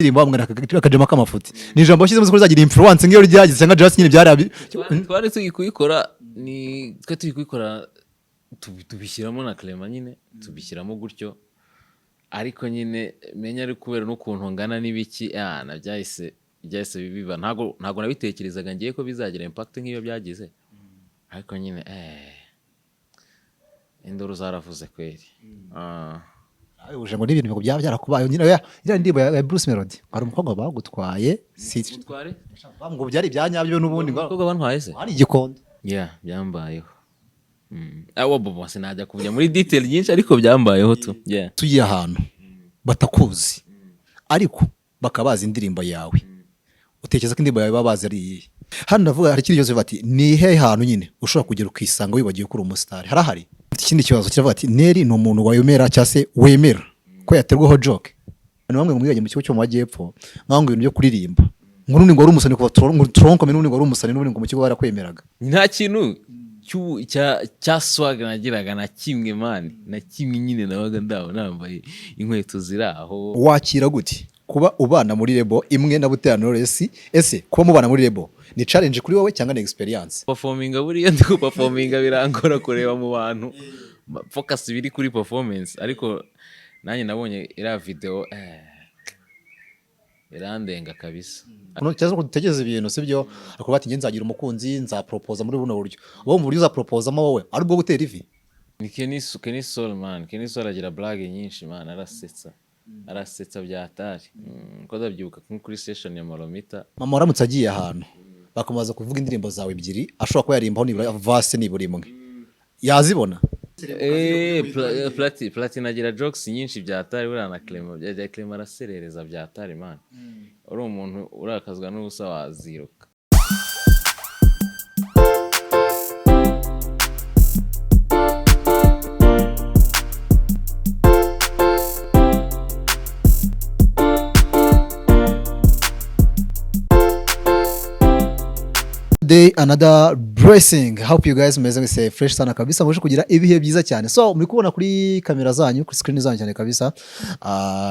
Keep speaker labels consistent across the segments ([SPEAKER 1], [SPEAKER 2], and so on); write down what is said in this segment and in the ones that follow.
[SPEAKER 1] ndirimbo bamwe akajema k'amafuti ni ijambo shyize muzi ko zagira influence ngiyo ryagize cyangwa just nyine byari
[SPEAKER 2] twari tuyikuyikora ni twe tuyikuyikora tubishyiramo na Clement nyine tubishyiramo gutyo ariko nyine menya ari kubera n'ukuntu ngana n'ibiki byahise bibiba ntago nabitekerezaga ngiye ko bizagira impact nk'iyo byagize ariko nyine indoro zaravuze kweri
[SPEAKER 1] uje ngo n'ibintu ngo byarakubaye nyine ya ndirimbo ya Bruce Melody hari umukobwa bagutwaye
[SPEAKER 2] utware
[SPEAKER 1] ngo byari byanyabyo n'ubundi ngo
[SPEAKER 2] umukobwa bantwaye se
[SPEAKER 1] ari igikondo
[SPEAKER 2] byambayeho bobo sinajya kujya muri detail nyinshi ariko byambayeho tugiye
[SPEAKER 1] ahantu batakuzi ariko bakabaza indirimbo yawe utekereza ko indirimbo yawe babazi ari iyihe hano ndavuga hari kiriyo bati ni he hantu nyine ushobora kugera ukisanga wibagiye kuri umustar harahari ikindi kibazo kiravuga ati Neri ni umuntu wayemera cyase wemera ko yaterwaho joke ni bamwe mu mwiyaje mu kigo cyo mu majyepfo nkango ibintu byo kuririmba ngurundi ngo ari umusani kuva tronko menundi ngo ari umusani n'ubundi ngo mu kigo barakwemeraga
[SPEAKER 2] nta kintu cya swag nagiraga na kimwe mani na kimwe nyine nabaga ndaho nambaye inkweto ziraho
[SPEAKER 1] wakira gute kuba ubana muri Lebo imwe na Butera Knowless ese kuba mubana muri Lebo ni challenge kuri wowe cyangwa ni experience
[SPEAKER 2] performinga buriya ndi performinga birangora kureba mu bantu focus biri kuri performance ariko nanjye nabonye ira video irandenga kabisa
[SPEAKER 1] cyazo gutegereza ibintu sibyo akuba ati nzagira umukunzi nzapropose muri buno buryo wowe mu buryo uzapropose mo wowe ari bwo gutera ivi
[SPEAKER 2] ni Kenny Soul man Kenny Soul agira blague nyinshi man arasetsa byatari ko ndabyibuka kuri session ya Maromita
[SPEAKER 1] mama uramutse agiye ahantu bakamubaza kuvuga indirimbo zawe ebyiri ashobora kuba yarimbaho nibura vase nibura imwe yazibona
[SPEAKER 2] Platini agira jokes nyinshi byatari buriya na Clement araserereza byatari man uri umuntu urakazwa n'ubusa waziruka
[SPEAKER 1] Day another blessing. Hope you guys meze mwese fresh sana kabisa muje kugira ibihe byiza cyane. So muri kubona kuri kamera zanyu kuri screen zanyu cyane kabisa.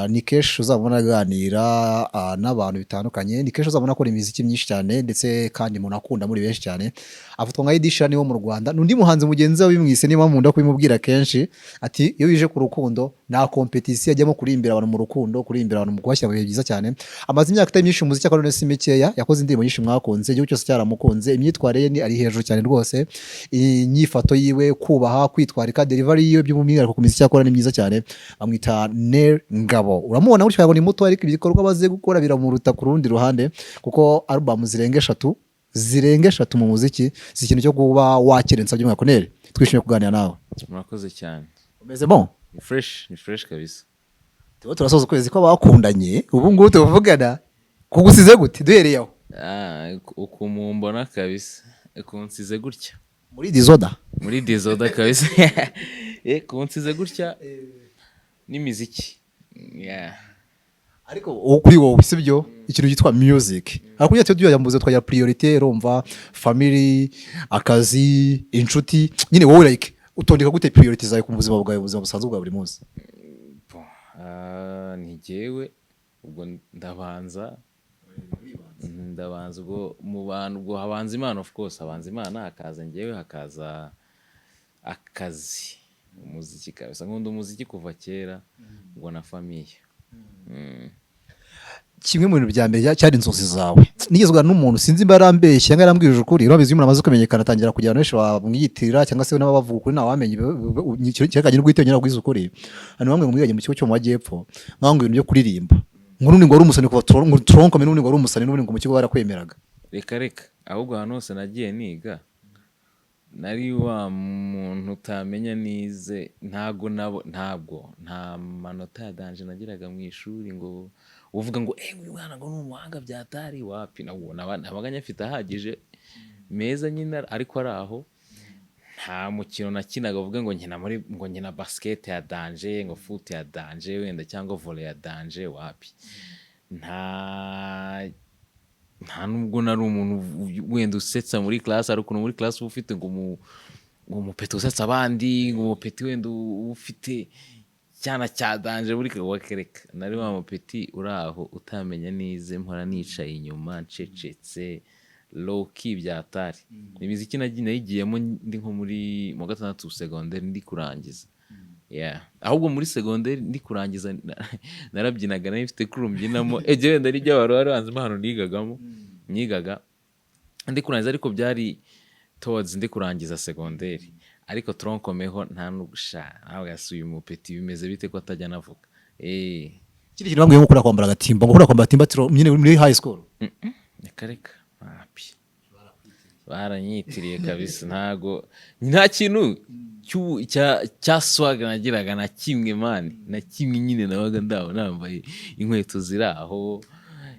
[SPEAKER 1] Ni Kesh uzabona aganira n'abantu bitandukanye. Ni Kesh uzabona akora imiziki myinshi cyane ndetse kandi umuntu akunda muri benshi cyane. Afatwa nka Edisha niwo mu Rwanda. Nundi muhanzi mugenzi we bimwise niba munda kubimubwira kenshi ati iyo bije ku rukundo na competition ajyamo kurimbira abantu mu rukundo kurimbira abantu mu kwashya bihe byiza cyane. Amaze imyaka itari myinshi umuziki akora nese mikeya yakoze indirimbo nyinshi mwakunze igihugu cyose cyaramukunze imyitwarire ni ari hejuru cyane rwose inyifato yiwe kubaha kwitwarika delivery yiwe by'umwihariko ku miziki yakora ni myiza cyane bamwita Ner Ngabo uramubona gutyo yabona muto ariko ibikorwa baze gukora biramuruta ku rundi ruhande kuko album zirenga 3 mu muziki zikintu cyo kuba wakirenza by'umwaka Ner twishimiye kuganira nawe
[SPEAKER 2] murakoze cyane
[SPEAKER 1] umeze bon
[SPEAKER 2] ni fresh kabisa
[SPEAKER 1] tuba turasoza kwezi ko bakundanye ubu ngubu tuvugana kugusize gute duhereyeho
[SPEAKER 2] ukumumbona kabisa kunsize gutya
[SPEAKER 1] muri dizoda
[SPEAKER 2] kabisa kunsize gutya n'imiziki
[SPEAKER 1] ariko kuri wowe sibyo ikintu gitwa music akunya cyo yambuze twajya priorité rumva family akazi inshuti nyine wowe like utondeka gute priority zawe ku buzima bwawe buzima busanzwe bwa buri munsi
[SPEAKER 2] ntigewe ubwo ndabanza ubwo mu bantu ubwo habanza Imana of course habanza Imana hakaza ngewe hakaza akazi umuziki kabisa nkunda umuziki kuva kera ngo na famille
[SPEAKER 1] kimwe mu bintu bya mbere cyari inzozi zawe nigezwa n'umuntu sinzi imbarambeshye cyangwa yarambwije ukuri urabizi umuntu amaze kumenyekana atangira kugira benshi bamwiyitirira cyangwa se n'abavuga ukuri nawe wamenye cyekanye n'ubwitonyera bwiza ukuri hano bamwe mu mwiyaje mu kigo cyo mu majyepfo nkango ibintu byo kuririmba ngurundi ngo ari umusani kuva tronko menundi ngo ari umusani n'ubundi ngo mu kigo barakwemeraga
[SPEAKER 2] reka ahubwo ahantu hose nagiye niga nari wa muntu utamenya nize nta manota ya danje nagiraga mu ishuri ngo uvuga ngo uyu mwana ngo ni umuhanga byatari wapi nabaga nyafite ahagije meza nyine ariko ari aho nta mukino nakinaga uvuga ngo nkina basket ya danje ngo foot ya danje wenda cyangwa volley ya danje wapi nta nubwo nari umuntu wenda usetsa muri class ariko muri class ufite ngo umupeti usetsa abandi ngo umupeti wenda ufite cyana cyadanje buri wakereka nari wa mupeti uri aho utamenya nize mpora nicaye inyuma ncecetse low key byatari imiziki nayigiyemo ndi nko muri mu gatandatu secondaire ndi kurangiza ahubwo muri secondaire ndi kurangiza narabyinaga nari mfite crew mbyinamo eje wenda ari by'abantu bari banzima hano nigaga ndi kurangiza ariko byari towards ndi kurangiza secondaire ariko tronkomeho nta nugusha nawe yasuye umupeti bimeze bite ko atajya navuga
[SPEAKER 1] kiri kintu bambwiye nko kwambara agatimba ngo kwambara timbatiro nyine muri high school
[SPEAKER 2] kareka hapi baranyitiriye kabisa ntago nta kintu cya swag nagiraga na kimwe mani na kimwe nyine nabaga ndaho nambaye inkweto ziraho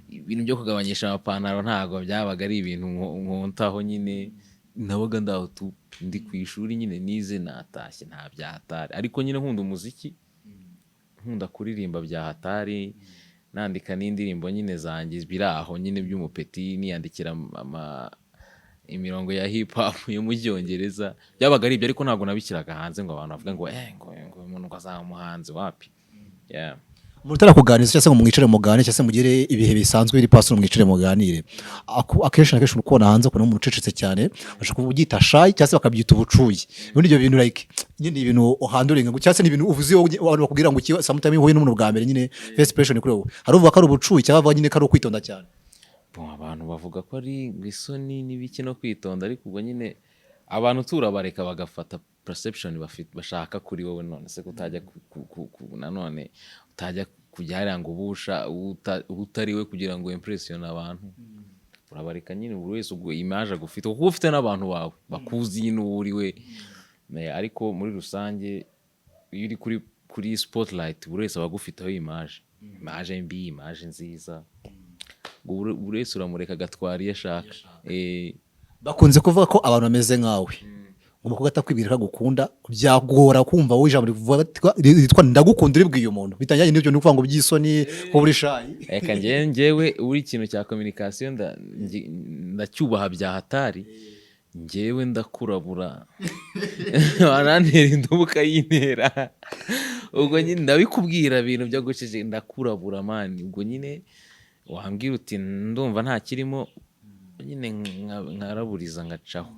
[SPEAKER 2] ibintu byo kugabanyisha amapantaro ntago byabaga ari ibintu nkontaho nyine nabaga ndaho tu ndi ku ishuri nyine nize natashye nta byahatari ariko nyine nkunda umuziki nkunda kuririmba byahatari nandika n'indirimbo nyine zanjye biraho nyine by'umupeti niyandikira imirongo ya hip hop yo mu Cyongereza byabaga ari ibyo ariko ntago nabishyiraga hanze ngo abantu bavuge ngo umuntu azaba umuhanzi wapi
[SPEAKER 1] mutara kuganiriza cyangwa se ngo mwicare mugane cyangwa se mugire ibihe bisanzwe biri paso mwicare muganire akenshi na kenshi ukubona hanze ukubona umuntu ucecetse cyane bashaka kubyita shy cyangwa se bakabyita ubucuyi ubundi ibyo bintu like nyine ibintu uhanduringa cyangwa se n'ibintu uvuze abantu bakubwira ngo sometimes uhuye n'umuntu bwa mbere nyine first impression kuri wowe hari uvuga ko ari ubucuyi cyangwa bavuga nyine ko ari ukwitonda cyane
[SPEAKER 2] abantu bavuga ko ari isoni n'ibiki no kwitonda ariko ubwo nyine abantu turabareka bagafata perception bashaka kuri wowe none se kutajya nanone utajya kujya hariya ngo ubusha utariwe kugira ngo impression abantu urabareka nyine buri wese ubwo image agufite kuko ufite n'abantu bawe bakuzi nyine uriwe ariko muri rusange iyo uri kuri spotlight buri wese abagufiteho image mbi image nziza buri wese uramureka agatwara iyo ashaka
[SPEAKER 1] bakunze kuvuga ko abantu bameze nkawe umukobwa atakwibwira ko agukunda byagora kumva wowe ijambo ritwa ndagukunda uribwiye umuntu bitangiye n'ibyo ni kuvuga ngo by'isoni ko uri shy
[SPEAKER 2] reka njyewe uri ikintu cya communication ndacyubaha byahatari njyewe ndakurabura barantera indubu ukayintera ubwo nyine ndabikubwira ibintu byo gucece ndakurabura mani ubwo nyine wambwira uti ndumva nta kirimo nyine nkaraburiza ngacaho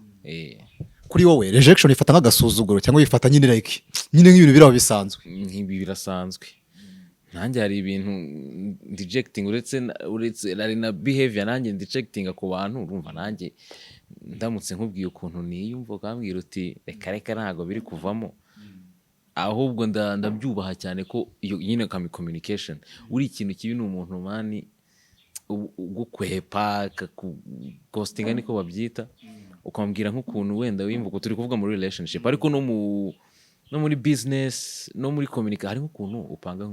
[SPEAKER 1] kuri wowe rejection ifata nk'agasuzuguro cyangwa ifata nyine like nyine nk'ibintu biraho bisanzwe
[SPEAKER 2] nk'ibi birasanzwe nanjye hari ibintu rejecting uretse ari na behavior nanjye rejecting ku bantu urumva nanjye ndamutse nkubwiye ukuntu niyumva ukambwira uti reka ntago biri kuvamo ahubwo ndabyubaha cyane ko iyo nyine communication uri ikintu kibi ni umuntu mani gukwepa ghosting niko babyita ukambwira nk'ukuntu wenda wimvuga turi kuvuga muri relationship ariko no muri business no muri communication hari nk'ukuntu upanga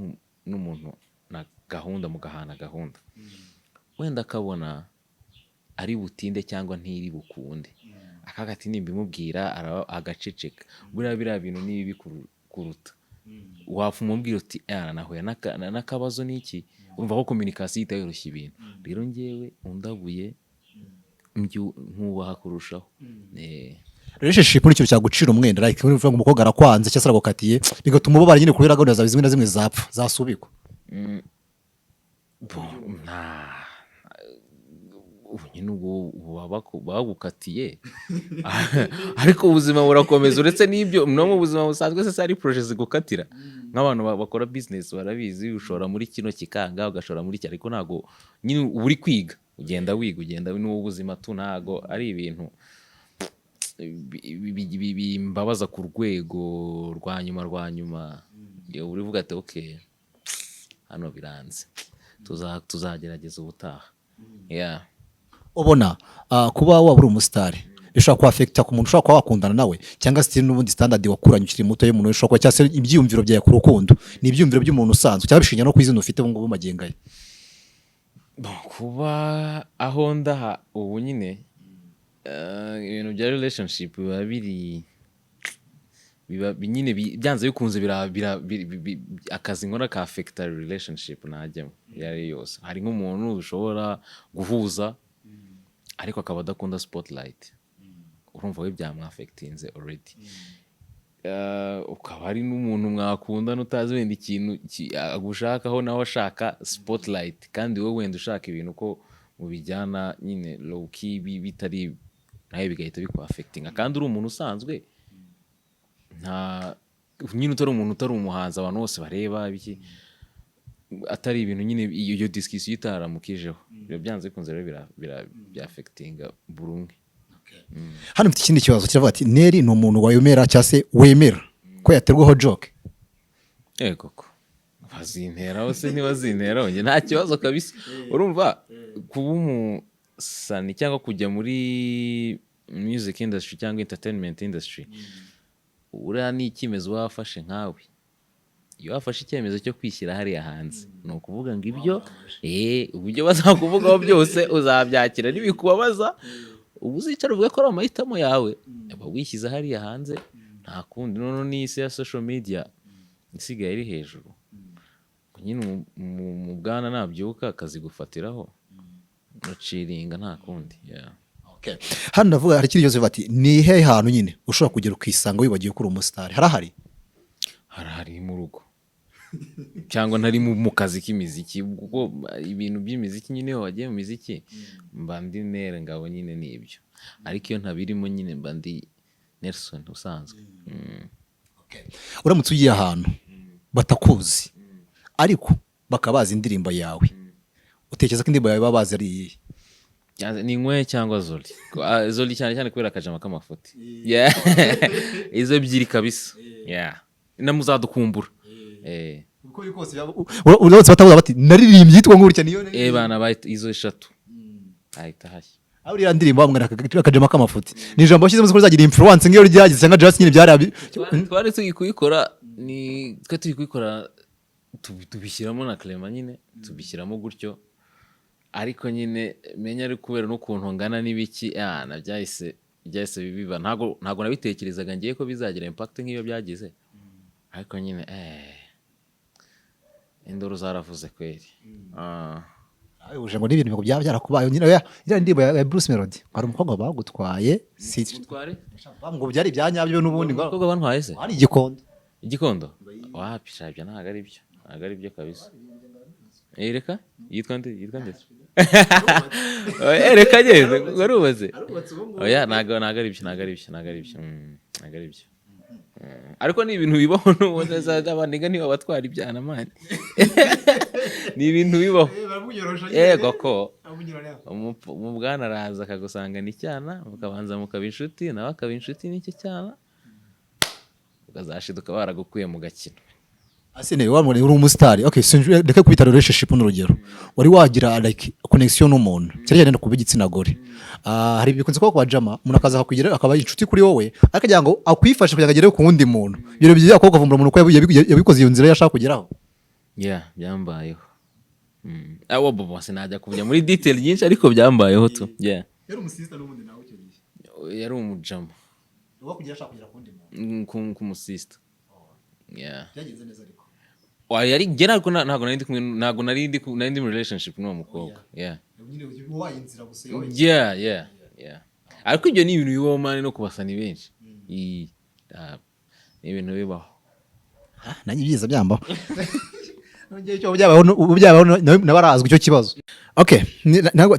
[SPEAKER 2] n'umuntu na gahunda mugahana gahunda wenda akabona ari butinde cyangwa ntiri bukunde akagati nimbimubwira agaceceka buriya bintu nibi kuruta wafu mubwira uti nahuye n'akabazo n'iki urumva ko communication itayoroshya ibintu rero njyewe undabuye nkubaha kurushaho
[SPEAKER 1] relationship ni ikintu cyagucira umwenda like uvuga ngo umukobwa arakwanze cyangwa se aragukatiye bigatuma ubabara nyine kubera gahunda zawe zimwe na zimwe zasubikwa nyine ubwo bagukatiye ariko ubuzima burakomeza uretse n'ibyo no mu buzima busanzwe se ari projet zigukatira nk'abantu bakora business barabizi ushora muri kino kikanga ugashora muri cyo ariko ntago nyine uri kwiga ugenda n'ubu buzima tu ntago ari ibintu bimbabaza ku rwego rwa nyuma uri vuga ati okay hano biranze tuzagerageza ubutaha ubona kuba waba uri umusitari bishobora kuafekita ku muntu ushobora kuba wakundana nawe cyangwa se n'ubundi standard wakuranye ukiri muto y'umuntu ushobora kuba cyangwa se ibyiyumviro byawe ku rukundo ni ibyiyumviro by'umuntu usanzwe cyangwa bishingiye no ku izina ufite ubu ngubu magingo ye
[SPEAKER 2] kuba aho ndaha ubu nyine ibintu bya relationship biba nyine byanze bikunze akazi nkora ka affecta relationship najyemo yari yose hari nk'umuntu ushobora guhuza ariko akaba adakunda spotlight urumva we byamwafectinze already ukaba ari n'umuntu mwakundana utazi wenda ikintu agushakaho nawe ashaka spotlight kandi wowe wenda ushaka ibintu ko mubijyana nyine low key bitari nawe bigahita bikuafectinga kandi uri umuntu usanzwe nta nyine utari umuntu utari umuhanzi abantu bose bareba biki atari ibintu nyine iyo discussion itaramukijeho byanze bikunze rero bya-affectinga buri umwe.
[SPEAKER 1] Hano mfite ikindi kibazo kiravuga ati Neri ni umuntu wayemera cyangwa se wemera ko yaterwaho joke.
[SPEAKER 2] Koko bazinteraho se ntibazinteraho njye nta kibazo kabisa. Urumva kuba umusani cyangwa kujya muri music industry cyangwa entertainment industry uriya ni icyemezo wafashe nkawe. Iyo wafashe icyemezo cyo kwishyira hariya hanze ni ukuvuga ngo ibyo uburyo bazakuvugaho byose uzabyakira n'ibikubabaza ubu uzicara uvuga ko ari amahitamo yawe uba wishyize hariya hanze nta kundi. None n'isi ya social media isigaye iri hejuru nyine mu bwana nabyuka akazigufatiraho uciringa nta kundi.
[SPEAKER 1] Hano ndavuga hari ikindi kibazo bati ni hehe hantu nyine ushobora kugera ukisanga wibagiwe ko uri umusitari? Harahari
[SPEAKER 2] mu rugo cyangwa ntari mu kazi k'imiziki kuko ibintu by'imiziki nyine iyo wagiye mu miziki mba ndi Nere ngabo nyine n'ibyo ariko iyo ntabirimo nyine mba ndi Nelson usanzwe.
[SPEAKER 1] Uramutse ugiye ahantu batakuzi ariko bakabaza indirimbo yawe utekereza ko indirimbo yawe baba bazi ari iyihe?
[SPEAKER 2] Ni Nkwe cyangwa Zoli? Zoli cyane cyane kubera akajama k'amafuti izo ebyiri kabisa namuzadukumbura.
[SPEAKER 1] Uko yikose urabutse batavuga bati naririmbye yitwa ngurutya niyo
[SPEAKER 2] bana bayita izo eshatu ahita hashya.
[SPEAKER 1] Aho iriya ndirimbo bamwe akajama k'amafuti ni ijambo bashyizemo ko uzagira influence nk'iyo ryagize cyangwa just nyine byari
[SPEAKER 2] twari turi kuyikora twe turi kuyikora tubishyiramo na Clement nyine tubishyiramo gutyo ariko nyine menya ari kubera n'ukuntu ngana n'ibiki byahise bibiba ntago nabitekerezaga ngiye ko bizagira impact nk'iyo byagize ariko nyine indoro zaravuze kweri.
[SPEAKER 1] Uje ngo n'ibintu byaba byarakubaye nyine iriya ndirimbo ya Bruce Melody hari umukobwa bagutwaye ngo byari ibyanyabyo n'ubundi ngo
[SPEAKER 2] umukobwa bantwaye se
[SPEAKER 1] ari igikondo wapi
[SPEAKER 2] shabya ntago ari byo kabisa. Reka yitwa nde reka gende warubaze ntago ari byo ariko ni ibintu bibaho n'ubundi abaniga niba batwara ibyana mani ni ibintu bibaho. Yego ko mu bwana araza akagusanga ni cyana mukabanza mukaba inshuti nawe akaba inshuti n'icyo cyana ukazashiduka baragukuye mu gakino.
[SPEAKER 1] Asine uri umusitari reka kubita relationship n'urugero wari wagira like connection n'umuntu cyari cyane kuba igitsina gore hari bikunze ko kwa jama umuntu akaza akakugira akaba inshuti kuri wowe akagira ngo akwifashe kugira ngo agere ku wundi muntu ibyo byiza ko ukavumbura umuntu ko yabikoze iyo nzira yashaka kugeraho.
[SPEAKER 2] Byambayeho abo bobo sinajya kujya muri detail nyinshi ariko byambayeho tu.
[SPEAKER 1] Yari umusista n'ubundi nawe cyo gihe
[SPEAKER 2] yari umujama
[SPEAKER 1] uwo kugira ashaka kugera ku wundi muntu
[SPEAKER 2] ku musista.
[SPEAKER 1] Byagenze neza ariko
[SPEAKER 2] yari ntago nari ndi mu relationship n'uwo mukobwa. Ariko ibyo ni ibintu bibaho mani no kubasani benshi ni ibintu bibaho
[SPEAKER 1] nanjye byiza byambaho byabaho nabarazwi icyo kibazo.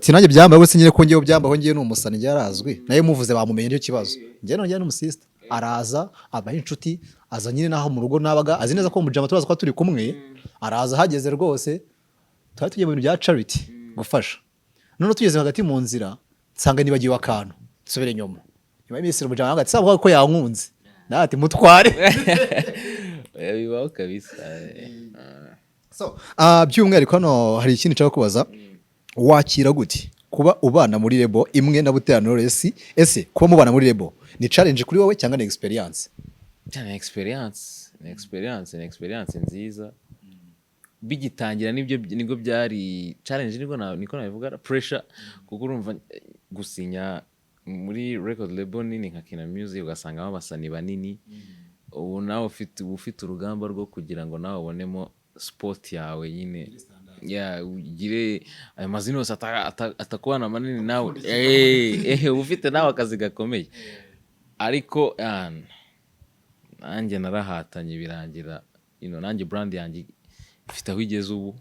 [SPEAKER 1] Sinanjye byambaho gusa nyine ko ngewe byambaho ngewe n'umusani byarazwi nayo muvuze bamumenye nicyo kibazo ngewe nongeye n'umusista araza abaho inshuti aza nyine naho mu rugo nabaga azi neza ko mujama turaza ko turi kumwe araza hageze rwose twari tugiye mu bintu bya charity gufasha none tugeze hagati mu nzira nsanga nibagiwe akantu nsubire nyuma y'iminsi mujama hagati sabaho ko yankunze nati mutware
[SPEAKER 2] bibaho kabisa.
[SPEAKER 1] By'umwihariko hano hari ikindi nshaka kubaza wakira gute kuba ubana muri Lebo imwe na Butera Knowless ese kuba mubana muri Lebo ni challenge kuri wowe cyangwa ni experience?
[SPEAKER 2] Ni experience nziza bigitangira nibwo byari challenge niko nabivuga pressure kuko urumva gusinya muri record label nini nka Kina Music ugasanga abasani banini ubu nawe ufite urugamba rwo kugira ngo nawe ubonemo sport yawe nyine ugire ayo mazina yose atakubana manini nawe ufite nawe akazi gakomeye ariko nanjye narahatanye birangira nanjye brand yanjye ifite aho igeze ubu,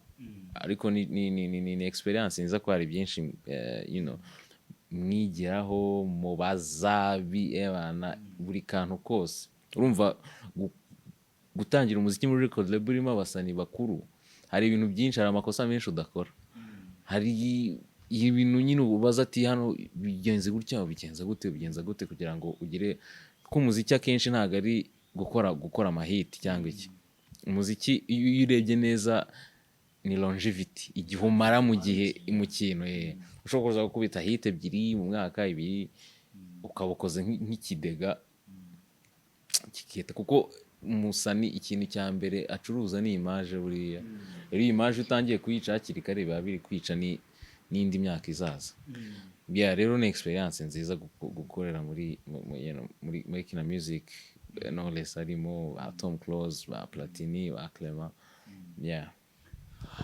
[SPEAKER 2] ariko ni experience nziza ko hari byinshi mwigiraho mubaza buri kantu kose. Urumva gutangira umuziki muri record label urimo abasani bakuru, hari ibintu byinshi, hari amakosa menshi udakora, hari ibintu nyine ubaza ati hano bigenze gutya, bigenza gute kugira ngo ugire ko umuziki akenshi ntabwo ari gukora amahiti cyangwa iki. Umuziki iyo urebye neza ni longevity, igihe umara mu kintu. Ushobora kuza gukubita hit 2 mu mwaka 2 ukaba ukoze nk'ikidega kikita, kuko umusani ikintu cya mbere acuruza ni image. Buriya rero image utangiye kuyica hakiri kare biba biri kwica n'indi myaka izaza. Rero ni experience nziza gukorera muri Kina Music. Knowless arimo, Tom Close, Platini, Clement.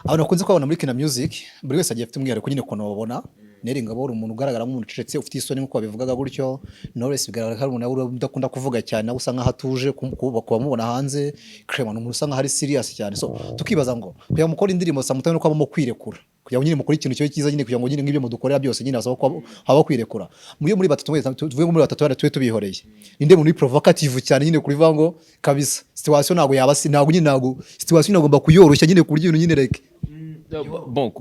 [SPEAKER 1] Abantu bakunze kubabona muri Kina Music, buri wese agiye afite umwihariko nyine ukuntu babona. Neri Ngabo uri umuntu ugaragara nk'umuntu ucecetse, ufite isoni nk'uko babivugaga gutyo. Knowless bigaragara ko ari umuntu udakunda kuvuga cyane, nawe usa nk'aho atuje kuba mubona hanze. Clement ni umuntu usa nk'aho ari serious cyane. So tukibaza ngo kugira mukora indirimbo samutane nuko abamo kwirekura, kugira ngo nyine mukora ikintu cyo cyiza nyine, kugira ngo nyine nk'ibyo mudukorera byose nyine asaba ko haba kwirekura. Muri batatu tuvuye muri batatu bari tubihoreye. Inde muri provocative cyane nyine kuri vango kabisa. Situation ntago yaba situation nagomba kuyoroshya nyine ku buryo ibintu nyine like
[SPEAKER 2] bon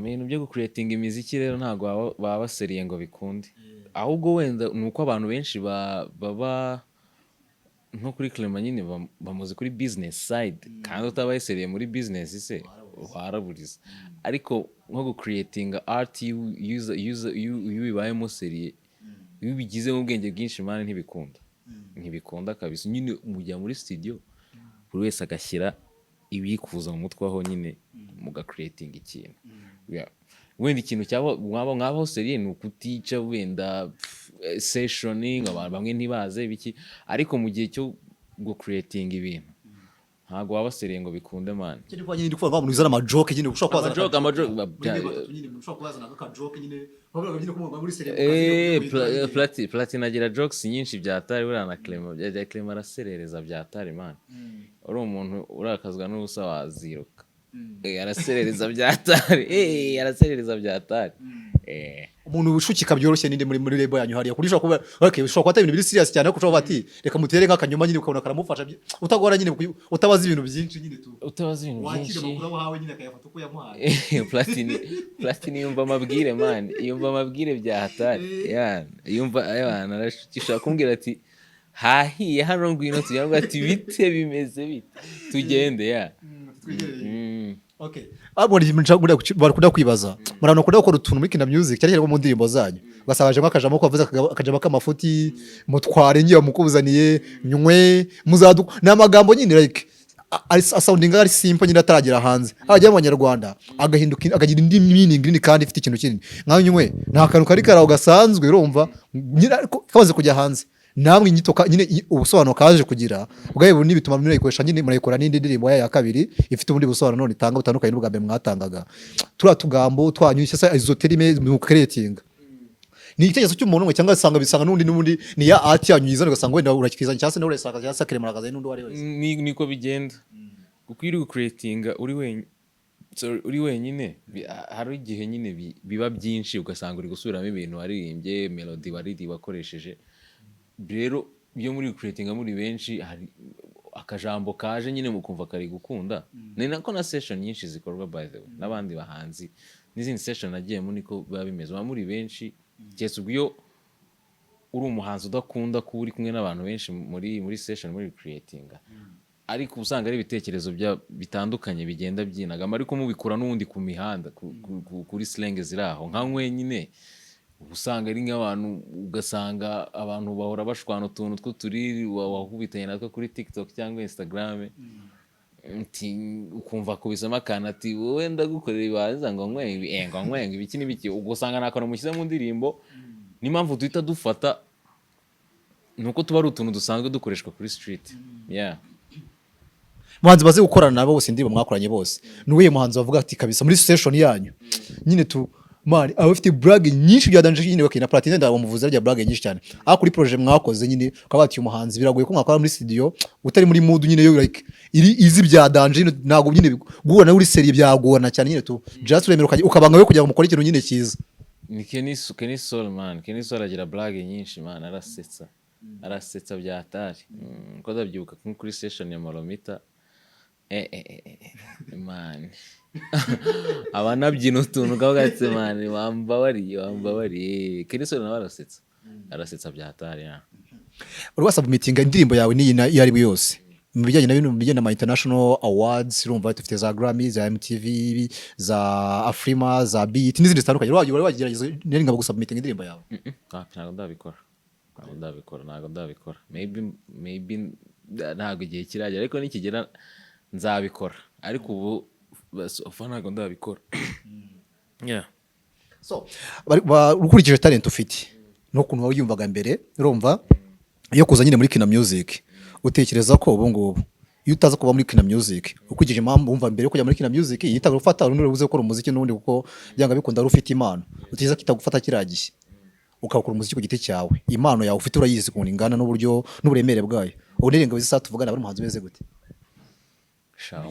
[SPEAKER 2] ibintu byo creating imiziki rero ntago baba baseriye ngo bikunde, ahubwo wenda nuko abantu benshi baba nko kuri Clement nyine bamuzi kuri business side, kandi utabaye seriye muri business se waraburiza. Ariko nko creating art bibayemo seriye, iyo bigize mu bwenge bwinshi mane ntibikunda kabisa. Nyine mujya muri studio buri wese agashyira ibikuza mu mutwe aho nyine muga creating ikintu. Wenda ikintu mwabaho seriye ni ukutica wenda sessioning, abantu bamwe ntibaze biki, ariko mu gihe cyo creating ibintu ntago waba seriye ngo bikunde man.
[SPEAKER 1] Kindi kwa nyine ndi kuvuga ngo uzana ama joke nyine ushobora kwaza
[SPEAKER 2] nyine
[SPEAKER 1] ushobora kwazana aka joke nyine bavuga nyine ko muri seriye.
[SPEAKER 2] Platini agira jokes nyinshi byatari, buriya na Clement araserereza byatari man. Uri umuntu urakazwa n'ubusa waziruka. Araserereza byatari. Araserereza byatari.
[SPEAKER 1] Umuntu ushukika byoroshye ninde muri label yanyu hariya kuri ushobora kuba ushobora kwata ibintu biri serious cyane, ko ushobora bati reka mutere nk'akanyuma nyine ukabona karamufasha, utagora nyine utabaza ibintu byinshi nyine
[SPEAKER 2] utabaza ibintu byinshi,
[SPEAKER 1] wakira makuru hawe nyine akayafata uko yamuhaye.
[SPEAKER 2] Platini yumva amabwire man, yumva amabwire byahatari. Yumva ayana arashukisha kumbwira ati hahiye hano ngwino tuyango ati bite bimeze bite tugende
[SPEAKER 1] Okay. Barakunda kwibaza murano kunda gukora utuntu muri Kina Music cyane cyane mu ndirimbo zanyu, ugasabaje nk'akajamo ko bavuze akajamo k'amafuti mutware ngiye mukubuzaniye nywe muzadu n'amagambo nyine like sounding ari simple nyine ataragira hanze ajya mu Banyarwanda agahinduka akagira indi meaning nini kandi ifite ikintu kinini. Nkaho nywe nta kantu kari karaho gasanzwe urumva nyine kabaze kujya hanze, namwe inyitoka nyine ubusobanuro kaje kugira ubwaye buni bituma murayikoresha nyine murayikora n'indi ndirimbo ya kabiri ifite ubundi busobanuro none itanga butandukanye n'ubwa mbere mwatangaga. Tura tugambo twanyushye sa izoterime mu creating ni icyegezo cy'umuntu umwe cyangwa sanga bisanga n'undi ni ya art yanyu yizana ugasanga wenda urakikizanya cyase nawe urasanga cyase Clement aragaza n'undi wari wese.
[SPEAKER 2] Niko bigenda kuko iri creating uri wenyine hari igihe nyine biba byinshi ugasanga uri gusubiramo ibintu waririmbye melody wakoresheje. Rero byo muri creating muri benshi hari akajambo kaje nyine mukumva kari gukunda. Ni nako na session nyinshi zikorwa by the way n'abandi bahanzi n'izindi session nagiyemo niko biba bimeze muri benshi. Cyese ubwo uri umuhanzi udakunda ko uri kumwe n'abantu benshi muri session muri creating, ariko usanga ari ibitekerezo bitandukanye bigenda byinagama, ariko mubikura n'ubundi ku mihanda kuri slang ziraho nka nyine usanga ari nk'abantu ugasanga abantu bahora bashwana utuntu tw'uturi wahubitanye natwo kuri TikTok cyangwa Instagram, ukumva kubisama kana ati wowe ndagukorera ibaza ngo nkwenga ibiki n'ibiki, ugusanga nakora mushyize mu ndirimbo. N'impamvu duhita dufata nuko tuba ari utuntu dusanzwe dukoreshwa kuri street. Muhanzi baze gukorana nabo bose ndibo mwakoranye bose, nuwiye muhanzi bavuga ati kabisa muri session yanyu nyine
[SPEAKER 1] man aba afite brag nyinshi bya danje nyine bakina platine ndabamuvuza rya brag nyinshi cyane aho kuri projet mwakoze nyine ukaba bati umuhanzi biragoye ko mwakora muri studio utari muri mood nyine yo like iri izi bya danje nyine ntago nyine guhura nawe uri serie byagorana cyane nyine tu just uremera ukabanga we kugira ngo mukore ikintu nyine cyiza.
[SPEAKER 2] ni Kenny Soul man. Kenny Soul agira brag nyinshi man, arasetsa bya atari ko ndabyibuka kuri session ya Maromita man abanabyina utuntu kagatse man wambabariye Kenny Soul nawe arasetsa bya atari ya
[SPEAKER 1] uri wasaba meeting indirimbo yawe ni iyo ari yose mu bijyanye na bintu bijyanye na international awards urumva dufite za Grammy za MTV za Afrima za BET n'izindi zitandukanye wari wagerageza nari ngaba gusaba meeting indirimbo yawe.
[SPEAKER 2] ntabwo ndabikora maybe ntabwo igihe kirajya ariko nikigera nzabikora ariko ubu ntabwo ndabikora. Yeah.
[SPEAKER 1] So ukurikije talent ufite no kuntu wiyumvaga mbere urumva iyo kuza nyine muri Kina Music utekereza ko ubu ngubu iyo utaza kuba muri Kina Music ukurikije impamvu wumva mbere yo kujya muri Kina Music yitaga gufata urundi rubuze gukora umuziki n'ubundi kuko byanga bikunda ari ufite impano utiza kitagufata kiragiye ukakora umuziki ku giti cyawe impano yawe ufite urayizi kuntu ingana n'uburyo n'uburemere bwayo ubu nirenga bizisa tuvugana bari muhanzi beze gute
[SPEAKER 2] sha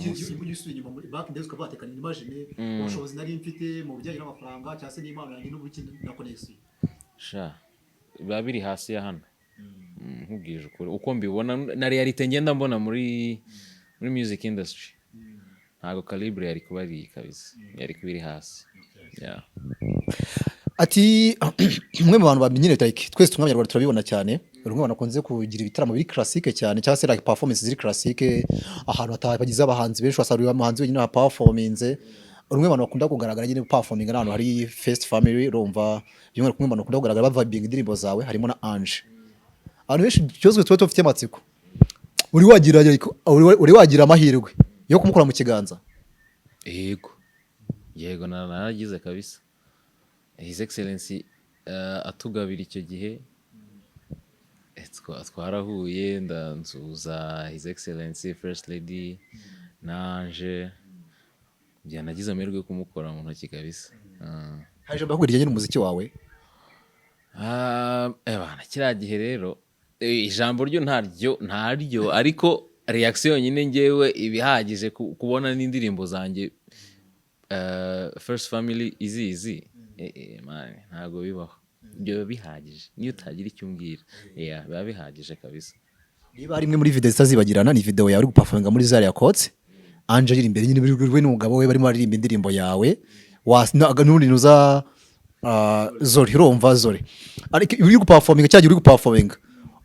[SPEAKER 1] ubushobozi nari mfite mu bijyanye n'amafaranga cyangwa se n'impano yanjye n'ubuki na connection
[SPEAKER 2] sha biba biri hasi ya hano nkubwije ukuri uko mbibona na reality ngenda mbona muri music industry ntago calibre yari kuba ari kabisa yari kubiri hasi. Yeah.
[SPEAKER 1] Ati umwe mu bantu bamenyere like twese tumwanyarwanda turabibona cyane rumwe banakunze kugira ibitaramo biri classique cyane cyangwa se like performance ziri classique ahantu hatabagize abahanzi benshi wasaruriye abahanzi wenyine performance rumwe abantu bakunda kugaragara nyine performing n'ahantu hari First Family urumva bimwe kumwe abantu bakunda kugaragara bavibing indirimbo zawe harimo na Ange abantu benshi cyozwe tuba tufite amatsiko uri wagira amahirwe yo kumukora mu kiganza.
[SPEAKER 2] Yego naragize kabisa His Excellency atugabira icyo gihe twarahuye ndanzuza His Excellency First Lady nanje byanagize amahirwe yo kumukora mu ntoki kabisa.
[SPEAKER 1] Haje bakuriye n'umuziki wawe
[SPEAKER 2] bana kiriya gihe rero ijambo ryo ntaryo ariko reaction nyine ngewe ibihagije kubona n'indirimbo zanjye First Family izi man ntago bibaho ibyo bihagije niyo utagira icyo umbwira biba bihagije kabisa.
[SPEAKER 1] Niba ari imwe muri video zitazibagirana ni video yawe uri guperforminga muri Zaria Courts Ange ari imbere nyine we n'umugabo we barimo baririmba indirimbo yawe n'undi nuza Zori urumva Zori ariko uri guperforminga cyangwa uri guperforminga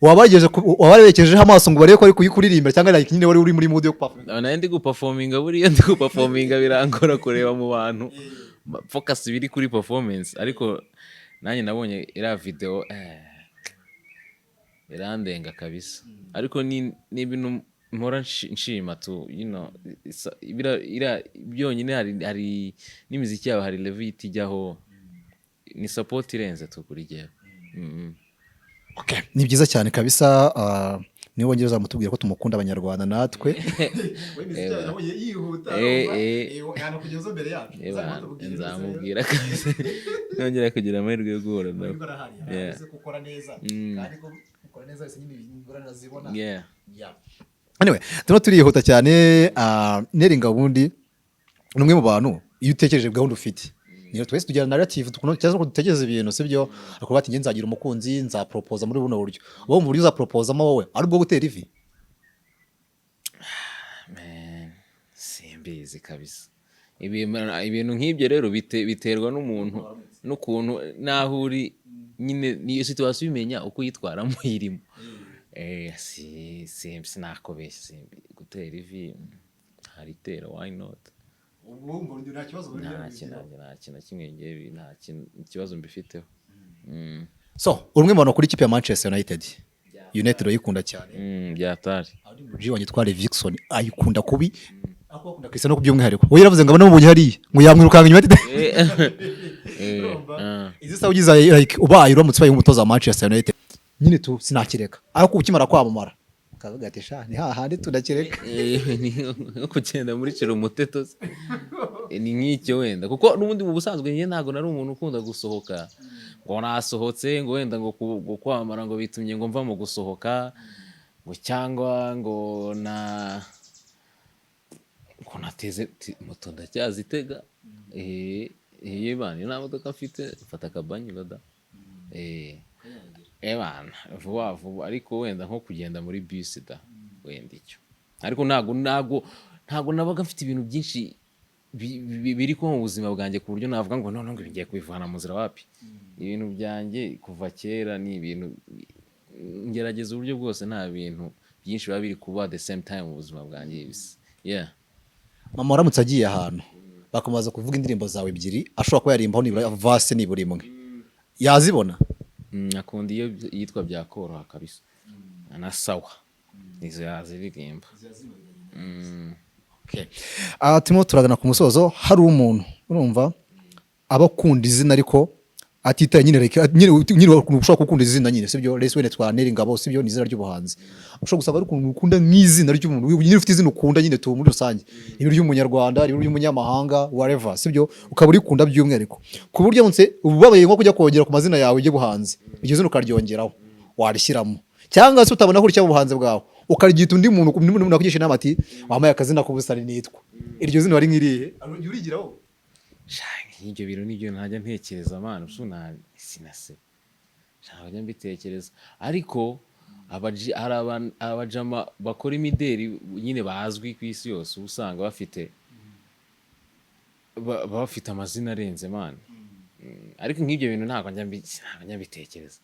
[SPEAKER 1] wabarekejeho amaso ngo barebe ko ari kuyikuririmba cyangwa like nyine wari uri muri mood yo guperforminga.
[SPEAKER 2] Ndi guperforminga buriya ndi guperforminga birangora kureba mu bantu focus biri kuri performance ariko nanjye nabonye ira video irandenga kabisa ariko ni ibintu mpora nshima tu byonyine hari n'imiziki yawe hari level itijyaho ni support irenze tu kuri gihe.
[SPEAKER 1] Okay, ni byiza cyane kabisa niwe wongera uzamutubwira ko tumukunda abanyarwanda natwe
[SPEAKER 2] nzamubwira kabisa nongera kugira amahirwe yo guhura nawe
[SPEAKER 1] anyway turimo turihuta cyane neringa ubundi ni umwe mu bantu iyo utekereje gahunda ufite niyo twese tugira narrative cyangwa dutekereza ibintu sibyo ariko bati nge nzagira umukunzi nzapropose muri buno buryo wowe mu buryo uzaproposamo wowe ari bwo gutera ivi
[SPEAKER 2] simbizi kabisa ibintu nk'ibyo rero biterwa n'umuntu n'ukuntu naho uri nyine niyo situation bimenya uko yitwaramo irimo sinakobeshya gutera ivi haritera why not nta kintu kimwe ngewe nta kibazo mbifiteho.
[SPEAKER 1] So urumwe mu bantu kuri ikipe ya Manchester United urayikunda cyane
[SPEAKER 2] byatari
[SPEAKER 1] G wanjye tware Vixen ayikunda kubi akunda Cristiano ku by'umwihariko we yaravuze ngo abana mubonye hariya ngo yamwirukanga United izi sawa ugize like ubaye uramutse ubaye umutoza wa Manchester United nyine tu sinakireka ariko ukimara kwamamara kavuga ati sha ni hahandi tunakireka.
[SPEAKER 2] ni nko kugenda muri ciro umuteto se. Ni nk'icyo wenda kuko n'ubundi mu busanzwe njye ntabwo nari umuntu ukunda gusohoka ngo nasohotse ngo wenda ngo kwamara ngo bitumye ngo mva mu gusohoka ngo cyangwa ngo nateze moto ndacyazitega bana nta modoka mfite mfata akabanyura da bana vuba vuba ariko wenda nko kugenda muri bisi da wenda icyo ariko ntabwo nabaga mfite ibintu byinshi biri kuba mu buzima bwanjye ku buryo navuga ngo none ngiye kubivana mu nzira wapi. Ibintu byanjye kuva kera ni ibintu ngerageza uburyo bwose nta bintu byinshi biba biri kuba the same time mu buzima bwanjye.
[SPEAKER 1] Mama waramutse agiye ahantu bakomaza kuvuga indirimbo zawe ebyiri ashobora kuba yarimbaho nibura vase nibura imwe yazibona.
[SPEAKER 2] Akunda iyo yitwa byakoroha kabisa na sawa nizo yaziririmba.
[SPEAKER 1] Turimo turagana ku musozo. Hari umuntu urumva aba akunda izina ariko atitaye nyine ushobora gukunda izina nyine sibyo Lesi wene twanera ingabo sibyo ni izina ry'ubuhanzi ushobora gusanga ari ukuntu ukunda nk'izina ry'umuntu nyine ufite izina ukunda nyine tu muri rusange ibi ry'umunyarwanda ibi ry'umunyamahanga whatever sibyo ukaba urikunda by'umwihariko ku buryo munsi ubabaye nko kujya kongera ku mazina yawe y'ubuhanzi iryo zina ukaryongeraho warishyiramo cyangwa se utabona ko uricyo ubuhanzi bwawe ukarigita undi muntu nakugisha inama ati wamaye akazina k'ubusani nitwa iryo zina wari nk'irihe urigiraho.
[SPEAKER 2] Ibyo biro nibyo ntajya ntekereza amana usuna sinase ntajya mbitekereza ariko abajama bakora imideri nyine bazwi ku isi yose usanga bafite amazina arenze mana ariko nk'ibyo bintu ntabwo njya mbitekereza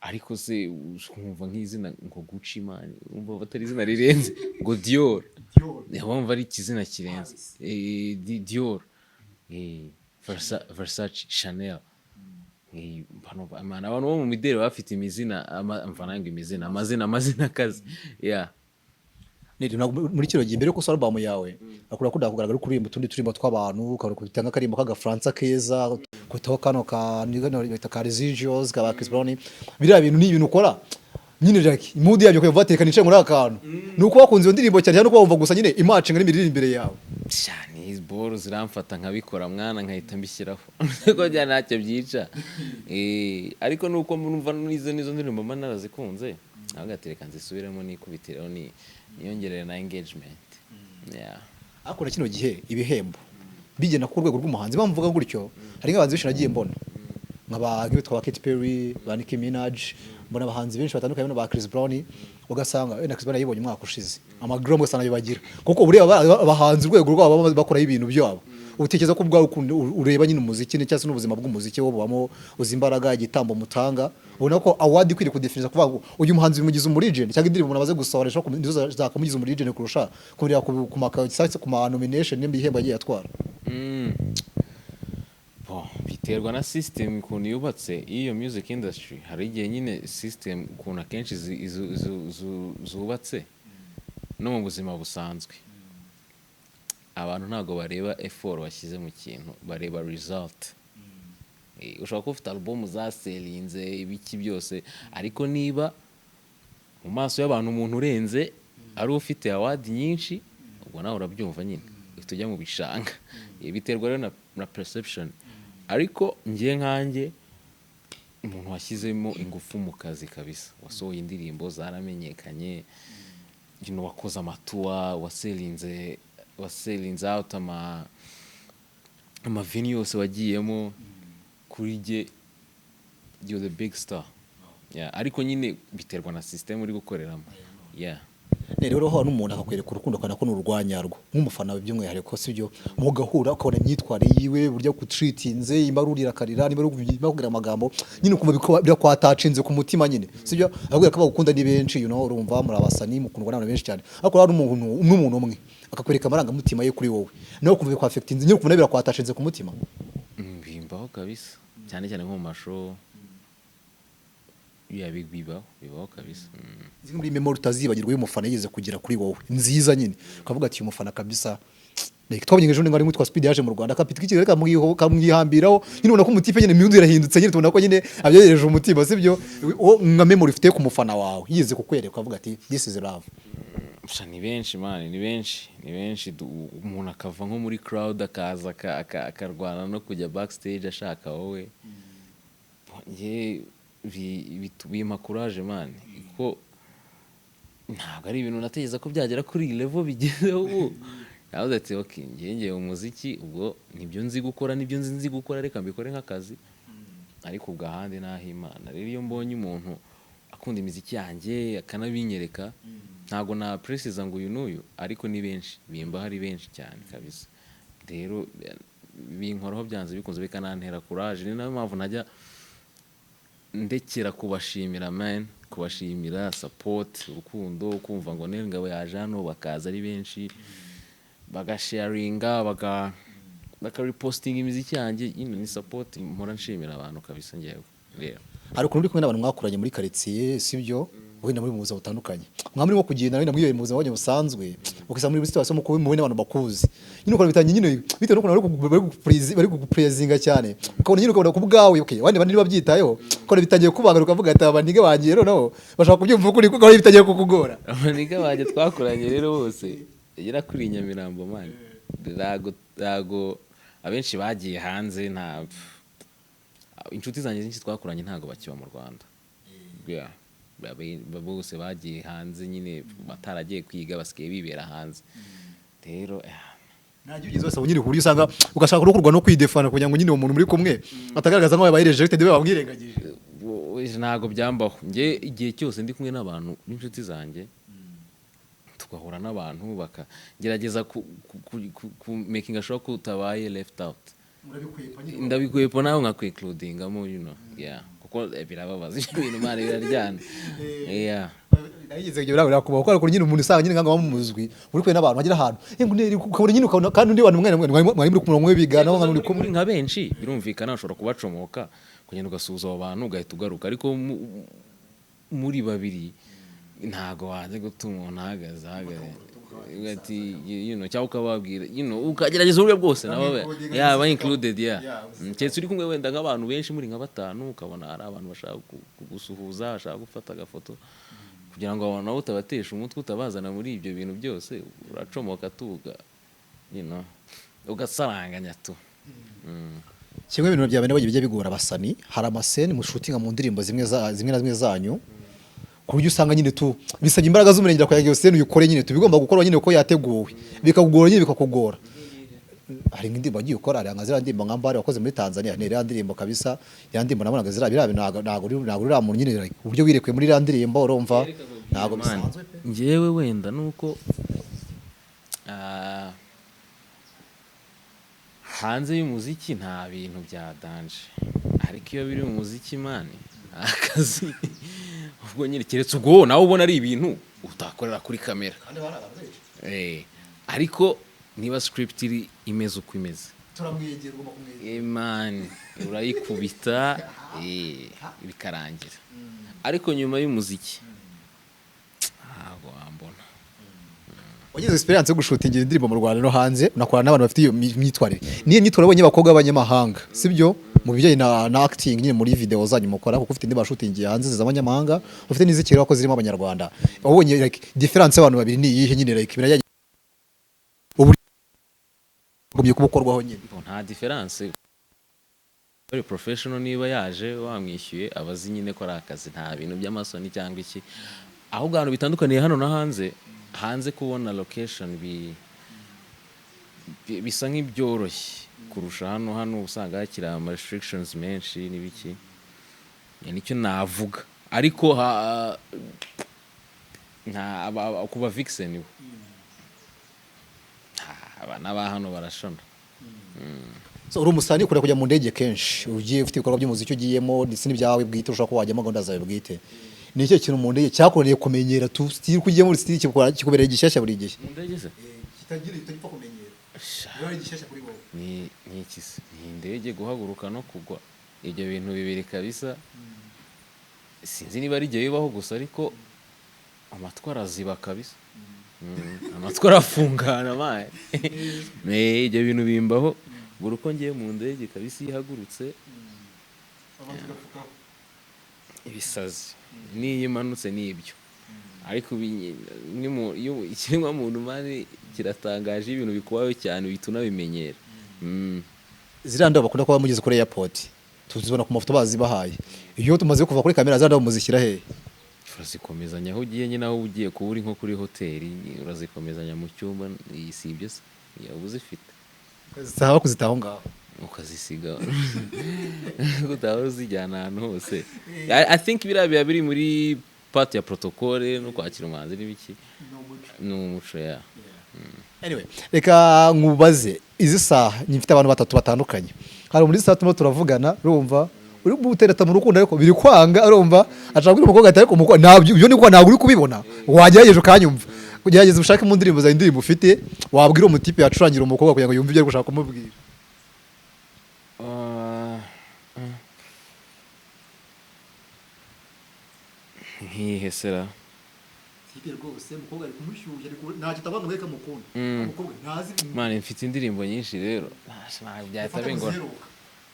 [SPEAKER 2] ariko se kumva nk'izina ngo Gucci man umva batari izina rirenze ngo Dior wumva ari ikizina kirenze Dior Versace Chanel abantu bo mu mideli bafite imizina amazina akazi
[SPEAKER 1] muri kino gihe mbere ko usora album yawe akura kugaragara kuri utundi turimbo tw'abantu ukabita nk'akarimbo k'agafaransa keza kutaho kano ka Residuals ka Chris Brown biriya bintu ni ibintu ukora nyine Jackie mood yabyo ko batekana ice muri akantu nuko wakunze iyo ndirimbo cyane nuko wumva gusa nyine imacinga n'imirire imbere yawe
[SPEAKER 2] cyane izboro ziramfata nkabikora mwana nkahita mbishyiraho ko bya ntacyo byica ariko nuko numva nizo ndirimbo mba narazikunze agatereka nzisubiremo nikubitireho niyongerere na engagement
[SPEAKER 1] akora kino gihe ibihembo bigena ku rwego rw'umuhanzi bamvuga gutyo hari nk'abanzi benshi nagiye mbona nk'abitwa Katy Perry ba Nicki Minaj mbona abahanzi benshi batandukanye ba Chris Brown ugasanga Chris Brown yibonye umwaka ushize amagrom usanga bibagira kuko buriya abahanzi urwego rwabo bakora ibintu byabo utekereza ko bwawe ureba nyine umuziki cyangwa se n'ubuzima bw'umuziki wo bubamo uzi imbaraga igitambo mutanga ubona ko award ikwiriye kudefinisa kuvuga ngo uyu muhanzi bimugize umurigeni cyangwa indirimbo umuntu amaze gusohoresha nizo zakamugize umurigeni kurusha kurira ku ma nomination n'ibihembo yagiye atwara.
[SPEAKER 2] Biterwa na system ukuntu yubatse iyo music industry hari igihe nyine system ukuntu akenshi zubatse no mu buzima busanzwe abantu ntago bareba effort washyize mu kintu bareba result. Ushobora kuba ufite album zaselinze ibiki byose ariko niba mu maso y'abantu umuntu urenze ari ufite award nyinshi ubwo nawe urabyumva nyine tujya mu bishanga biterwa rero na perception ariko nkanjye umuntu washyizemo ingufu mu kazi kabisa wasohoye indirimbo zaramenyekanye wakoze amatuwa waselinze out amaveni yose wagiyemo kuri jye you're the big star ariko nyine biterwa na system uri gukoreramo.
[SPEAKER 1] Rero ho n'umuntu akakwereka urukundo kana ko n'urwanyarwo nk'umufana by'umwihariko sibyo mugahura ukabona imyitware yiwe burya kutreatinze imbarurira karira niba bakubwira amagambo nyine ukumva birakwatacinze ku mutima nyine sibyo ababwira ko bagukunda ni benshi urumva muri abasani mukundwa n'abantu benshi cyane ariko hari umuntu umwe akakwereka amarangamutima ye kuri wowe nawe kumva ko affectinze nyine ukumva birakwatacinze ku mutima
[SPEAKER 2] bimbaho kabisa cyane nko mu mashow bibaho kabisa.
[SPEAKER 1] Zimwe muri memory utazibagirwa y'umufana yigeze kugira kuri wowe nziza nyine ukavuga ati umufana kabisa like twabonye ejo ngo ari mwitwa Speed yaje mu Rwanda kapita iki reka kamwihambiraho nyine ubona ko umutipe nyine imyundi irahindutse nyine tubona ko nyine abyereje umutima sibyo nka memory ufite ku mufana wawe yize kukwereka avuga ati this is love.
[SPEAKER 2] Ni benshi mani, ni benshi umuntu akava nko muri crowd akaza akarwana no kujya backstage ashaka wowe. Nge bima courage mani, ko ntabwo ari ibintu nategeza ko byagera kuri iyi level bigezeho ubu. Navuze ati okay, ngiye umuziki ubwo nibyo nzi gukora, nibyo nzi gukora, reka mbikore nk'akazi, ariko ubwo ahandi naho Imana. Rero iyo mbonye umuntu akunda imiziki yanjye akanabinyereka, ntago na precise ngo uyu n'uyu, ariko ni benshi bimba, hari benshi cyane kabisa. Rero binkoraho byanze bikunze bikanantera courage, ni nayo mpamvu najya ndekera kubashimira man, kubashimira support, urukundo, kumva ngo Nel Ngabo yaje hano bakaza ari benshi bagasharinga bakarepostinga imiziki yanjye, ni support mpora nshimira abantu kabisa ngewe. Rero
[SPEAKER 1] hari ukuntu uri kumwe n'abantu mwakuranye muri quartier sibyo, wenda muri mu buzima butandukanye, mwamurimo kugenda wenda mwiyoye mu buzima bwanyu busanzwe, ukisa muri situation mu kubona abantu bakuzi nyine ukora bitanye nyine bitewe n'ukuntu bari kuguprezinga cyane, ukabona nyine ukabona kubwawe okay wandi bandi babyitayeho ukora bitangiye kubagaruka uvuga ati abanige bangiye rero nabo bashaka kubyumva ukuri kuko bari bitangiye kukugora.
[SPEAKER 2] Abanige banjye twakoranye rero bose yera kuri Nyamirambo mani, dago abenshi bagiye hanze, nta inshuti zanjye zinshi twakoranye ntago bakiba mu Rwanda. Bose bagiye hanze nyine bataragiye kwiga, basigaye bibera hanze. Rero
[SPEAKER 1] ntajye ugeze wese unyiri ku buryo usanga ugashaka no kurwa no kwidefana kugira ngo nyine umuntu muri kumwe atagaragaza nko yabaye rejected bamwirengagije.
[SPEAKER 2] Ntago byambaho nge igihe cyose ndi kumwe n'abantu b'inshuti zanjye, tugahura n'abantu bakagerageza ku making sure ko utabaye left out. Ndabikwepa nawe nkakwincludingamo kuko birababaza ibintu mari biraryana.
[SPEAKER 1] Nayigize ibyo birakubaho kuko nyine umuntu usanga nyine nganga bamumuzwi uri kwe n'abantu bagira ahantu Neri ukabona nyine ukabona kandi undi bantu mwari muri ku murongo w'ibigana aho
[SPEAKER 2] muri kumwe nka benshi, birumvikana ushobora kubacomoka kugenda ugasuhuza abo bantu ugahita ugaruka, ariko muri babiri ntago wanze gutuma umuntu ahagaze ati cyangwa ukababwira ukagerageza uburyo bwose nabo yaba included cyetse uri kumwe wenda nk'abantu benshi muri nka batanu, ukabona hari abantu bashaka kugusuhuza, bashaka gufata agafoto, kugira ngo abantu nabo utabatesha umutwe, utabazana muri ibyo bintu byose, uracomoka tuga ugasaranganya tu.
[SPEAKER 1] Kimwe ibintu byawe nabyo bijya bigora abasani, hari amaseni mu shooting mu ndirimbo zimwe na zimwe zanyu, ku buryo usanga nyine bisabye imbaraga z'umurengera kwa yagiye sene uyukore nyine tubigomba gukora nyine uko yateguwe, bikakugora nyine bikakugora. Hari indirimbo agiye ukora, hari nka zira ndirimbo nka Mbare wakoze muri Tanzania, ne ya ndirimbo kabisa, ya ndirimbo nabonaga zira birabe ntago uri muntu nyine uburyo wirekuye muri ya ndirimbo urumva ntago bisanzwe pe.
[SPEAKER 2] Ngewe wenda nuko hanze y'umuziki nta bintu bya danje, ariko iyo biri mu muziki mani akazi ubwo nyine keretse ubwo nawe ubona ari ibintu utakorera kuri kamera, ariko niba script iri imeze uko imeze
[SPEAKER 1] turamwegera ugomba kumwegera
[SPEAKER 2] man urayikubita bikarangira, ariko nyuma y'umuziki ntabwo wambona.
[SPEAKER 1] Wagize experience yo gushutingira indirimbo mu Rwanda no hanze, unakorana n'abantu bafite iyo myitwarire, niyo myitwarire abonye abakobwa b'abanyamahanga sibyo, mu bijyanye na acting nyine muri video zanyu mukora, kuko ufite indi bashutingiye hanze z'abanyamahanga, ufite n'izikiri wako zirimo abanyarwanda, wabonye like difference y'abantu babiri ni iyihe nyine like birajya uburyo kubukorwaho nyine?
[SPEAKER 2] Nta difference, very professional, niba yaje wamwishyuye abazi nyine ko ari akazi, nta bintu by'amasoni cyangwa iki, ahubwo abantu bitandukaniye hano na hanze kubona location bisa nk'ibyoroshye kurusha hano usanga hakiri ama restrictions menshi n'ibiki, nicyo navuga, ariko kuba vixen nibo abana ba hano barashona.
[SPEAKER 1] So uri umusani ukora kujya mu ndege kenshi, ugiye ufite ibikorwa by'umuziki ugiyemo ndetse n'ibyawe bwite, ushaka ko wajyamo gahunda zawe bwite, ni cyo kintu mu ndege cyakoreye kumenyera tu style kugiye muri style kikubereye gishyashya buri gihe
[SPEAKER 2] mu ndege se
[SPEAKER 1] kitagira itapfa kumenyera bari gishyashya kuri wowe
[SPEAKER 2] ni ikisi ni indege guhaguruka no kugwa, ibyo bintu bibiri kabisa. Sinzi niba ari gihe bibaho gusa, ariko amatwara ziba kabisa. amatwi arafungana maye ibyo bintu bimbaho buri uko ngiye mu ndege kabisa ihagurutse ibisazi n'iyo imanutse n'ibyo ariko ikiremwa muntu mani kiratangaje ibintu bikubaho cyane uhita unabimenyera.
[SPEAKER 1] ziriya ndabo bakunda kuba mugeze kuri airport tuzibona ku mafoto bazibahaye, iyo tumaze kuva kuri kamera ziriya ndabo muzishyira hehe?
[SPEAKER 2] urazikomezanya aho ugiye nyine, aho ugiye kuba uri nko kuri hoteli urazikomezanya mu cyumba, si ibyo se yaba uzifite
[SPEAKER 1] zitaba kuzitaha aho ngaho
[SPEAKER 2] ukazisiga utaba uzijyana ahantu hose. I think biriya biba biri muri part ya protocole no kwakira umuhanzi n'ibiki, ni umuco ya.
[SPEAKER 1] Anyway, reka nkubaze izi saha nyifite abantu batatu batandukanye, hari muri saa turimo turavugana urumva uri gutereta mu rukundo ariko biri kwanga urumva ashaka kuri umukobwa atari kumukwa nabyo ibyo niko ntabwo uri kubibona, wagerageje ukanyumva kugerageza ushake mu ndirimbo za indirimbo ufite wabwira umutipe yacurangira umukobwa kugira ngo yumve ibyo ari gushaka kumubwira.
[SPEAKER 2] Nkihesera mani mfite indirimbo nyinshi rero byahita bingora.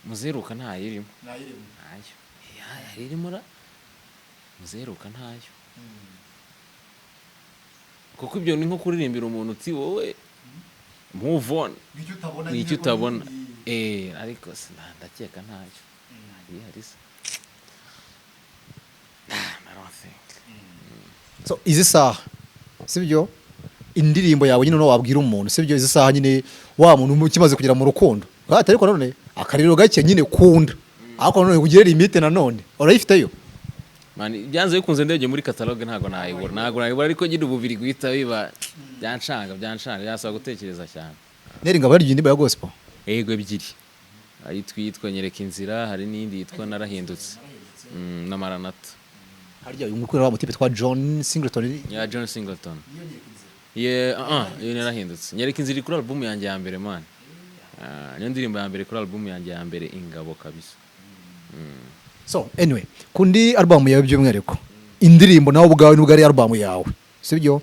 [SPEAKER 2] Muzeruka ntayirimo, ntayo irimo ra muzeruka ntayo, kuko ibyo ni nko kuririmbira umuntu uti wowe move on ni icyo utabona ariko ndakeka ntayo ihari se.
[SPEAKER 1] So izi saha sibyo indirimbo yawe nyine no wabwira umuntu sibyo, izi saha nyine wa muntu ukimaze kugera mu rukundo ariko none akariro gake nyine kunda ariko none kugera limite nanone urayifiteyo
[SPEAKER 2] mani byanze bikunze ndege muri catalogue ntago nayibura ariko nyine ububiri guhita biba byanshanga byasaba gutekereza cyane.
[SPEAKER 1] neri ngabo yaryo indirimbo ya gospel
[SPEAKER 2] yego ebyiri, hari twitwa nyereka inzira, hari n'indi yitwa narahindutse na Maranatha.
[SPEAKER 1] harya uyu mukuru wa mutipe twa John Singleton
[SPEAKER 2] ya John Singleton iyo narahindutse. nyereka inzira kuri album yanjye ya mbere man, niyo ndirimbo ya mbere kuri album yanjye ya mbere ingabo kabisa.
[SPEAKER 1] So anyway kundi album yawe by'umwihariko indirimbo nawe ubwawe nubwo ari album yawe sibyo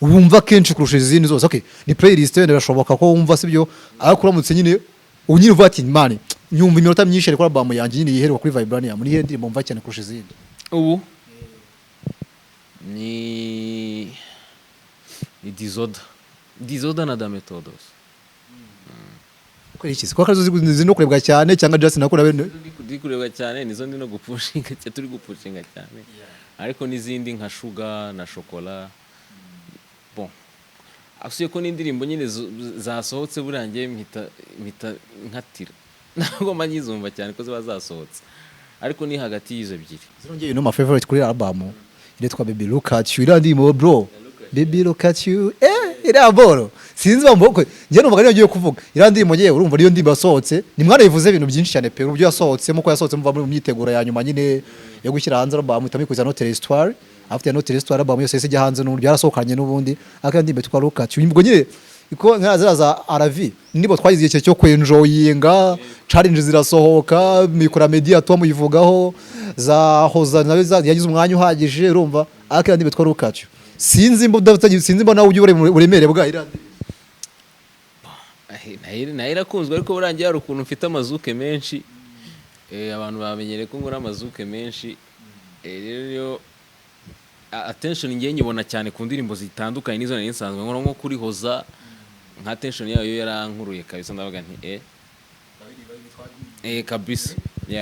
[SPEAKER 1] wumva kenshi kurusha izindi zose, okay ni playlist wenda birashoboka ko wumva sibyo ariko uramutse nyine unyine uvuga ati man nyumva iminota myinshi ariko album yanjye nyine yiheruka kuri Vibranium niyo ndirimbo mva cyane kurusha izindi
[SPEAKER 2] ubu ni Dizoda na Dametodos.
[SPEAKER 1] Ko iki ko kazo zino kurebwa cyane cyangwa just nakora bene
[SPEAKER 2] kurebwa cyane nizo ndi no gupushinga cyane, turi gupushinga cyane ariko n'izindi nka Sugar na Chocolat. Bon asuye ko n'indirimbo nyine zasohotse burangiye mpita nkatira ntabwo manyizumva cyane ko ziba zasohotse ariko ni hagati y'izo ebyiri.
[SPEAKER 1] Zirongeye no my favorite kuri album iretwa Baby Look at You irandimo bro Baby Look at You ira boro sinzi bamboko ngiye numva ari ngiye kuvuga irandimo ngiye urumva niyo ndimba yasohotse ni mwana yivuze ibintu byinshi cyane pe ubyo yasohotsemo ko yasohotse muva muri myiteguro ya nyuma nyine yo gushyira hanze album itamikuza Notre Histoire afite Notre Histoire album yose ijya hanze n'uburyo yarasokanye n'ubundi akandimbe twa Look at You ubwo nyine iko nkaza aravi nibo twagize igihe cyo kwenjoyinga challenge zirasohoka mikora media to muyivugaho za hoza nawe yagize umwanya uhagije urumva akandimbe twa Look at You sinzi mbo nawe ujye uremere bwa irandi
[SPEAKER 2] irakunzwe ariko burangiye hari ukuntu mfite amazuke menshi abantu bamenyereye ko ngura amazuke menshi rero attention ngiye nyibona cyane ku ndirimbo zitandukanye nizo nari nsanzwe nkora nko kuri hoza nka attention yayo yarankuruye kabisa ndavuga nti kabisa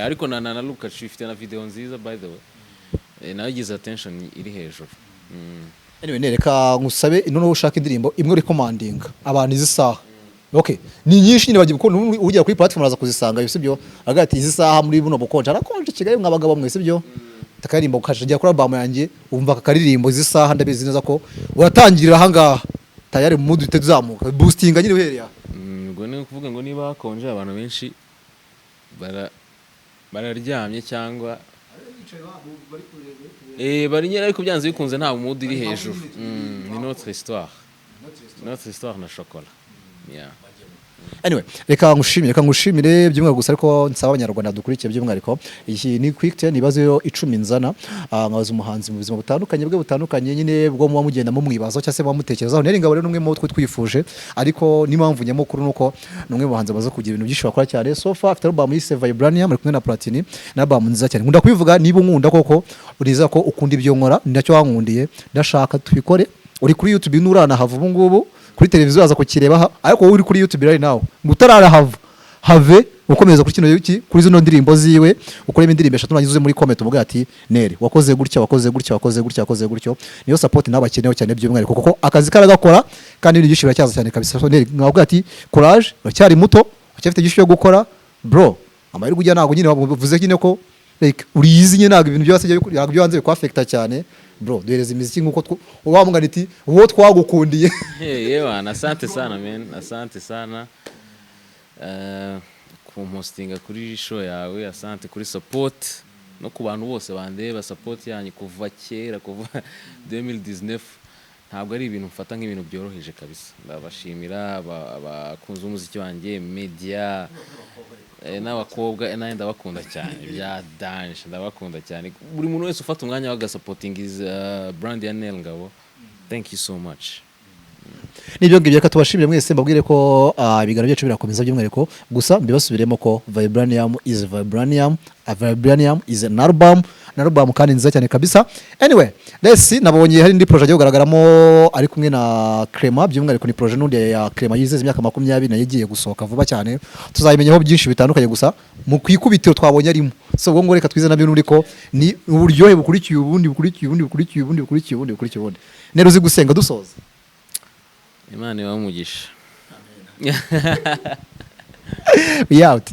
[SPEAKER 2] ariko na Look at You ifite na video nziza by the way nayo gize attention iri hejuru.
[SPEAKER 1] Anyway nereka ngusabe none ushaka indirimbo imwe recommending abantu izi saha okay ni nyinshi nyine bagiye gukora ujya kuri platform araza kuzisanga yo sibyo agati izi saha muri buno bukonje arakonje kigaye mwabagabo mwe sibyo takaririmbo ukashijya kuri album yanjye umva akaririmbo izi saha ndabizi neza ko uratangirira ahangaha tayari mu mudu itezamuka boosting nyine uhereye
[SPEAKER 2] ngo ni kuvuga ngo niba hakonje abantu benshi bararyamye cyangwa bari nyine ariko byanze bikunze nta mood iri hejuru ni Notre Histoire na Chocolat
[SPEAKER 1] Anyway, reka ngushimire by'umwihariko gusa ariko nsaba abanyarwanda dukurikiye by'umwihariko iyi ni quick 10 ibibazo 10 nzana nkabaza umuhanzi mu buzima butandukanye nyine bwo muba mugenda mu mwibazo cyangwa se muba mutekerezaho neri ngabo rero numwe mu twe twifuje ariko n'impamvu nyamukuru nuko numwe mu bahanzi baza kugira ibintu byinshi bakora cyane so far afite album yise Vibranium ari kumwe na Platini na album nziza cyane nkunda kubivuga niba unkunda koko uriza ko ukunda ibyo nkora ndacyo wankundiye ndashaka tubikore uri kuri YouTube nurana hava ubu ngubu kuri televiziyo aza kukireba ariko wowe uri kuri YouTube right now mutarara have ukomeza kuri kino yuki kuri zino ndirimbo ziwe ukoremo indirimbo eshatu nagize muri comment umuga ati Neri wakoze gutya niyo support nabakenewe cyane by'umwihariko kuko akazi karagakora kandi ibintu byinshi biracyaza cyane kabisa so Neri ngavuga ati courage uracyari muto ucyafite byinshi byo gukora bro amahirwe ujya nago nyine bavuze nyine ko like uriyizi nyine nago ibintu byose byo hanze ko affecta cyane bro duhereza imiziki nkuko wamugana iti uwo twagukundiye
[SPEAKER 2] yewe asante sana man asante sana kumustinga kuri show yawe asante kuri support no ku bantu bose bandeba support yanyu kuva kera kuva 2019 ntabwo ari ibintu mfata nk'ibintu byoroheje kabisa ndabashimira abakunze umuziki wanjye media n'abakobwa nayo ndabakunda cyane bya dance ndabakunda cyane buri muntu wese ufata umwanya wa supporting is brand ya Nel Ngabo thank you so much
[SPEAKER 1] nibyo ngibyo reka tubashimire mwese mbabwire ko ibiganiro byacu birakomeza by'umwihariko gusa mbibasubiremo ko Vibranium is an album kandi nziza cyane kabisa anyway let's see nabonye hari indi project yo garagaramo ari kumwe na Crema by'umwihariko ni project n'undi ya Crema yizeze imyaka 20 nayo igiye gusohoka vuba cyane tuzayimenyaho byinshi bitandukanye gusa mu kwikubitiro twabonye arimo so ubwo ngo reka twize nabyo n'uri ko ni uburyohe bukurikiye ubundi nero uzi gusenga dusoza
[SPEAKER 2] Imana ibamugisha
[SPEAKER 1] we out